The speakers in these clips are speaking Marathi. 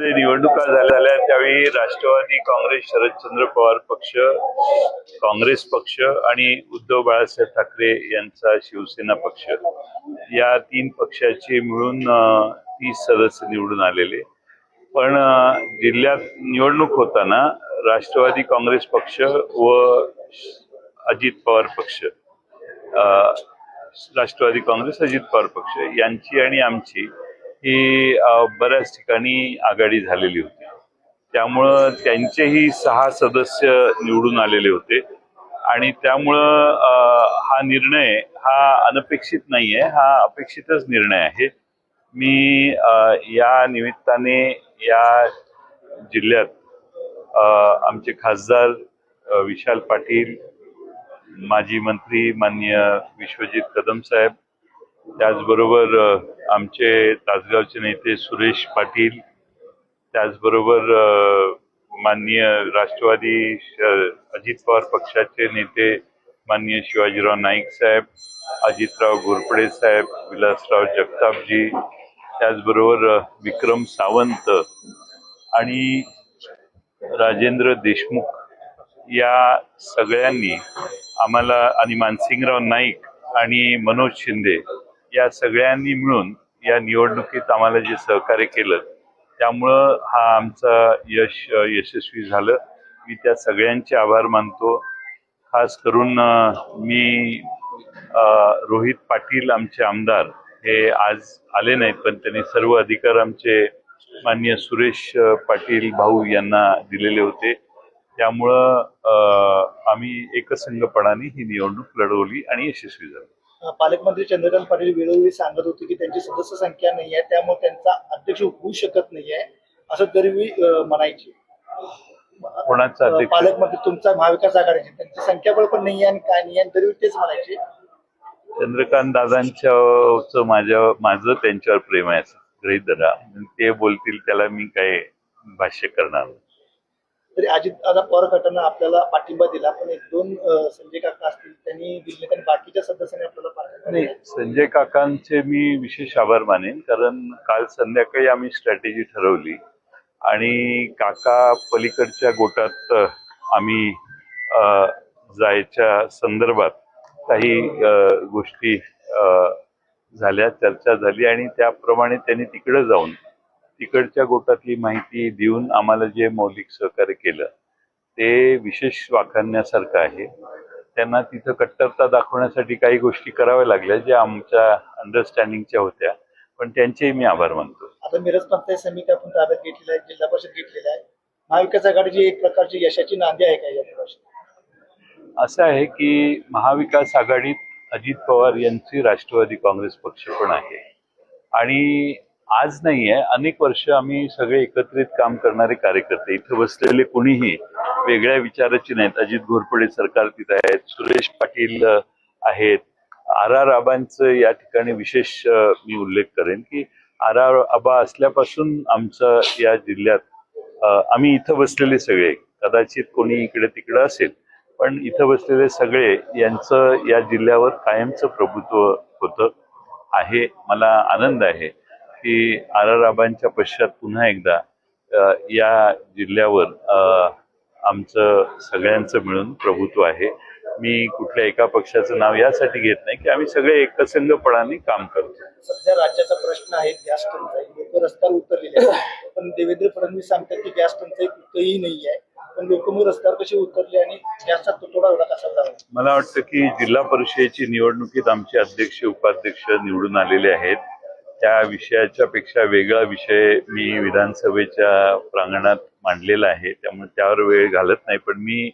निवडणुका झाल्या त्यावेळी राष्ट्रवादी काँग्रेस, शरदचंद्र पवार पक्ष, काँग्रेस पक्ष आणि उद्धव बाळासाहेब ठाकरे यांचा शिवसेना पक्ष या तीन पक्षाचे मिळून 30 सदस्य निवडून आलेले. पण जिल्ह्यात निवडणूक होताना राष्ट्रवादी काँग्रेस पक्ष व अजित पवार पक्ष, राष्ट्रवादी काँग्रेस अजित पवार पक्ष यांची आणि आमची ही बऱ्याच ठिकाणी आघाडी झालेली होती. त्यामुळं त्यांचेही 6 सदस्य निवडून आलेले होते आणि त्यामुळं हा निर्णय हा अनपेक्षित नाहीये, हा अपेक्षितच निर्णय आहे. मी या निमित्ताने या जिल्ह्यात आमचे खासदार विशाल पाटील, माजी मंत्री माननीय विश्वजित कदम साहेब, त्याचबरोबर आमचे तासगावचे नेते सुरेश पाटील, त्याचबरोबर माननीय राष्ट्रवादी अजित पवार पक्षाचे नेते माननीय शिवाजीराव नाईक साहेब, अजितराव घोरपडे साहेब, विलासराव जगतापजी, त्याचबरोबर विक्रम सावंत आणि राजेंद्र देशमुख या सगळ्यांनी आम्हाला, आणि मानसिंगराव नाईक आणि मनोज शिंदे या सगळ्यांनी मिळून या निवडणुकीत आम्हाला जे सहकार्य केलं त्यामुळं हा आमचा यशस्वी झालं. मी त्या सगळ्यांचे आभार मानतो. खास करून मी रोहित पाटील आमचे आमदार हे आज आले नाहीत, पण त्यांनी सर्व अधिकार आमचे माननीय सुरेश पाटील भाऊ यांना दिलेले होते. त्यामुळं आम्ही एकसंघपणाने ही निवडणूक लढवली आणि यशस्वी झालो. पालकमंत्री चंद्रकांत पाटील वेळोवेळी सांगत होते की त्यांची सदस्य संख्या नाही आहे, त्यामुळे त्यांचा अध्यक्ष होऊ शकत नाहीये असं तरी म्हणायचे. कोणाचा अध्यक्ष? पालकमंत्री तुमचा महाविकास आघाडीचे, त्यांची संख्याबळ पण नाही आहे आणि काय नाही आहे तरी तेच म्हणायचे. चंद्रकांत दादांच्या माझं त्यांच्यावर प्रेम आहे असं गृहीत धरा. ते बोलतील त्याला मी काय भाष्य करणार नाही. तरी अजितदादा पवार गटानं आपल्याला पाठिंबा दिला, पण 1-2 संजय काका असतील त्यांनी दिले, पण बाकीच्या सदस्यांनी आपल्याला पाठिंबा नाही. संजय काकांचे मी विशेष आभार मानेन, कारण काल संध्याकाळी आम्ही स्ट्रॅटेजी ठरवली आणि काका पलीकडच्या गोटात आम्ही जायच्या संदर्भात काही गोष्टी झाल्या, चर्चा झाली आणि त्याप्रमाणे त्यांनी तिकडे जाऊन तिकडच्या गोटातली माहिती देऊन आम्हाला जे मौलिक सहकार्य केलं ते विशेष वाखाणण्यासारखं आहे. त्यांना तिथं कट्टरता दाखवण्यासाठी काही गोष्टी कराव्या लागल्या ज्या आमच्या अंडरस्टँडिंगच्या होत्या, पण त्यांचेही मी आभार मानतो. आता मिरज पंचायत समिती आपण ताब्यात घेतलेला आहे, जिल्हा परिषद घेतलेला आहे. महाविकास आघाडीची एक प्रकारची यशाची नांदी आहे का या वर्षी? असं आहे की महाविकास आघाडीत अजित पवार यांची राष्ट्रवादी काँग्रेस पक्ष पण आहे आणि आज नाही आहे, अनेक वर्ष आम्ही सगळे एकत्रित काम करणारे कार्यकर्ते, इथं बसलेले कोणीही वेगळ्या विचाराचे नाहीत. अजित घोरपडे सरकार तिथं आहेत, सुरेश पाटील आहेत, RR आबांचं या ठिकाणी विशेष मी उल्लेख करेन की RR आबा असल्यापासून आमचं या जिल्ह्यात आम्ही इथं बसलेले सगळे, कदाचित कोणी इकडे तिकडे असेल पण इथं बसलेले सगळे यांचं या जिल्ह्यावर कायमचं प्रभुत्व होतं आहे. मला आनंद आहे की RR आबांच्या पश्चात पुन्हा एकदा या जिल्ह्यावर आमचं सगळ्यांचं मिळून प्रभुत्व आहे. मी कुठल्या एका पक्षाचं नाव यासाठी घेत नाही की आम्ही सगळे एकसंघपणाने काम करतो. सध्या राज्याचा प्रश्न आहे गॅस टंचाई. लोक रस्त्यावर उतरलेले आहेत, पण देवेंद्र फडणवीस सांगतात की गॅस टंचाई कुठेही नाही आहे, पण लोक मग रस्त्यावर कसे उतरले आणि गॅसचा तुटवडा एवढा कसा झाला? मला वाटतं की जिल्हा परिषदेची निवडणुकीत आमचे अध्यक्ष उपाध्यक्ष निवडून आलेले आहेत. त्या विषयाच्या पेक्षा वेगळा विषय मी विधानसभेच्या प्रांगणात मांडलेला आहे, त्यामुळे त्यावर वेळ घालत नाही. पण मी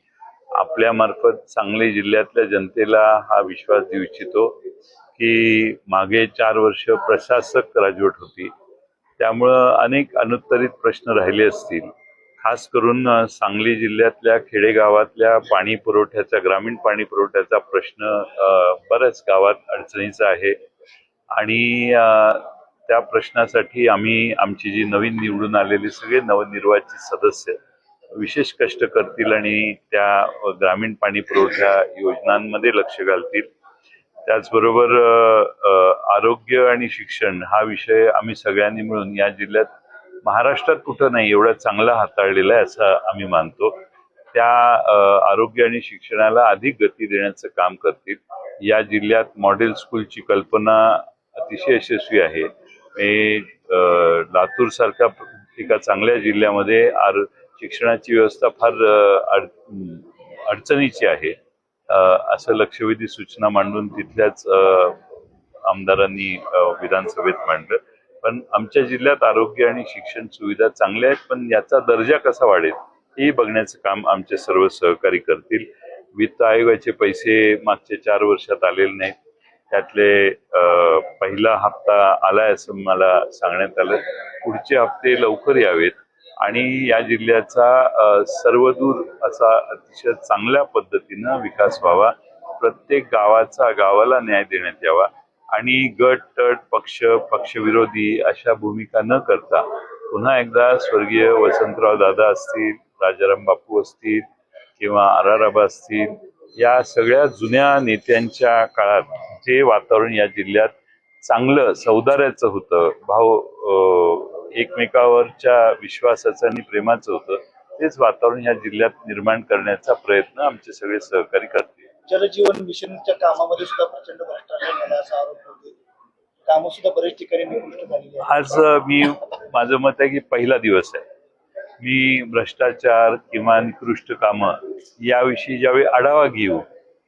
आपल्या मार्फत सांगली जिल्ह्यातल्या जनतेला हा विश्वास देऊ इच्छितो की मागे 4 वर्ष प्रशासक राजवट होती, त्यामुळं अनेक अनुत्तरित प्रश्न राहिले असतील. खास करून सांगली जिल्ह्यातल्या खेडेगावातल्या पाणी पुरवठ्याचा, ग्रामीण पाणी पुरवठ्याचा प्रश्न बऱ्याच गावात अडचणीचा आहे आणि त्या प्रश्नासाठी आमची जी नवीन निवडून आलेली सगळे नवनिर्वाचित सदस्य विशेष कष्ट करतील आणि त्या ग्रामीण पाणी पुरवठा योजनांमध्ये लक्ष घालतील. त्याचबरोबर आरोग्य आणि शिक्षण हा विषय आम्ही सगळ्यांनी मिळून या जिल्ह्यात महाराष्ट्रात कुठं नाही एवढा चांगला हाताळलेला आहे असं आम्ही मानतो. त्या आरोग्य आणि शिक्षणाला अधिक गती देण्याचं काम करतील. या जिल्ह्यात मॉडेल स्कूलची कल्पना अतिशय यशस्वी आहे. लातूर सारख्या एका चांगल्या जिल्ह्यामध्ये शिक्षणाची व्यवस्था फार अडचणीची आहे. असं लक्षवेधी सूचना मांडून तिथल्याच आमदारांनी विधानसभेत मांडलं. पण आमच्या जिल्ह्यात आरोग्य आणि शिक्षण सुविधा चांगल्या आहेत, पण याचा दर्जा कसा वाढेल हे बघण्याचं काम आमचे सर्व सहकारी करतील. वित्त आयोगाचे पैसे मागच्या 4 वर्षात आलेले नाहीत. त्यातले पहिला हप्ता आलाय असं मला सांगण्यात आलं. पुढचे हप्ते लवकर यावेत आणि या जिल्ह्याचा सर्वदूर असा अतिशय चांगल्या पद्धतीनं विकास व्हावा. प्रत्येक गावाला न्याय देण्यात यावा आणि गट तट पक्षविरोधी अशा भूमिका न करता पुन्हा एकदा स्वर्गीय वसंतराव दादा असतील, राजाराम बापू असतील किंवा आराराबा असतील, या सगळ्या जुन्या नेत्यांच्या काळात जे वातावरण या जिल्ह्यात चांगलं सौदार्याचं होतं, एकमेकावरच्या विश्वासाचं आणि प्रेमाचं होतं, तेच वातावरण या जिल्ह्यात निर्माण करण्याचा प्रयत्न आमचे सगळे सहकारी करतील. जलजीवन मिशनच्या कामामध्ये सुद्धा प्रचंड भ्रष्टाचार झाला असा आरोप होते. कामं सुद्धा बरेच ठिकाणी निकृष्ट झालेली आहेत. आज माझं मत आहे की पहिला दिवस आहे. मी भ्रष्टाचार किंवा निकृष्ट कामं याविषयी ज्यावेळी आढावा घेऊ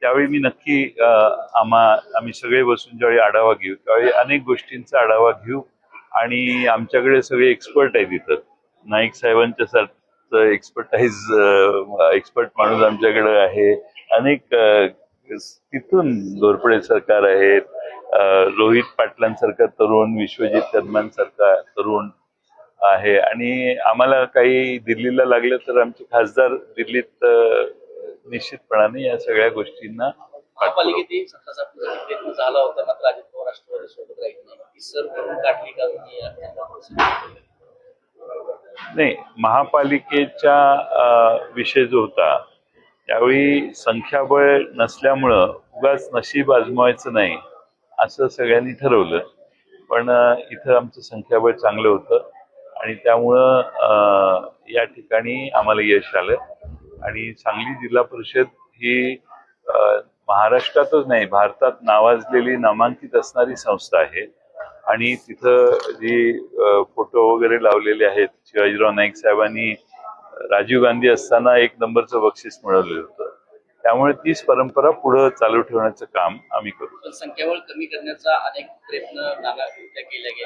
त्यावेळी मी नक्की आम्ही सगळे बसून ज्यावेळी आढावा घेऊ त्यावेळी अनेक गोष्टींचा आढावा घेऊ आणि आमच्याकडे सगळे एक्सपर्ट आहेत. इथं नाईक साहेबांच्या सारखं एक्सपर्ट माणूस आमच्याकडे आहे. अनेक तिथून घोरपडे सरकार आहेत, रोहित पाटलांसारखा तरुण, विश्वजित कदमांसारखा तरुण आहे आणि आम्हाला काही दिल्लीला लागलं तर आमचे खासदार दिल्लीत निश्चितपणाने या सगळ्या गोष्टींना महापालिकेतही सत्ता स्थापनेचा प्रयत्न झाला होता, मात्र अजित पवार राष्ट्रवादी सोबत राहील नाही. ती सर भरून काढली का तुम्ही? नाही, महापालिकेचा विषय जो होता त्यावेळी संख्याबळ नसल्यामुळं उगाच नशीब आजमावायचं नाही असं सगळ्यांनी ठरवलं. पण इथं आमचं संख्याबळ चांगलं होतं आणि त्यामुळं या ठिकाणी आम्हाला यश आलं. आणि सांगली जिल्हा परिषद ही महाराष्ट्रातच नाही भारतात नावाजलेली नामांकित असणारी संस्था आहे आणि तिथं जी फोटो वगैरे लावलेले आहेत, शिवाजीराव नाईक साहेबांनी राजीव गांधी असताना 1 नंबरचं बक्षीस मिळवलेलं होतं. त्यामुळे तीच परंपरा पुढे चालू ठेवण्याचं काम आम्ही करू. संख्याबळ कमी करण्याचा अनेक प्रयत्न केले गेले.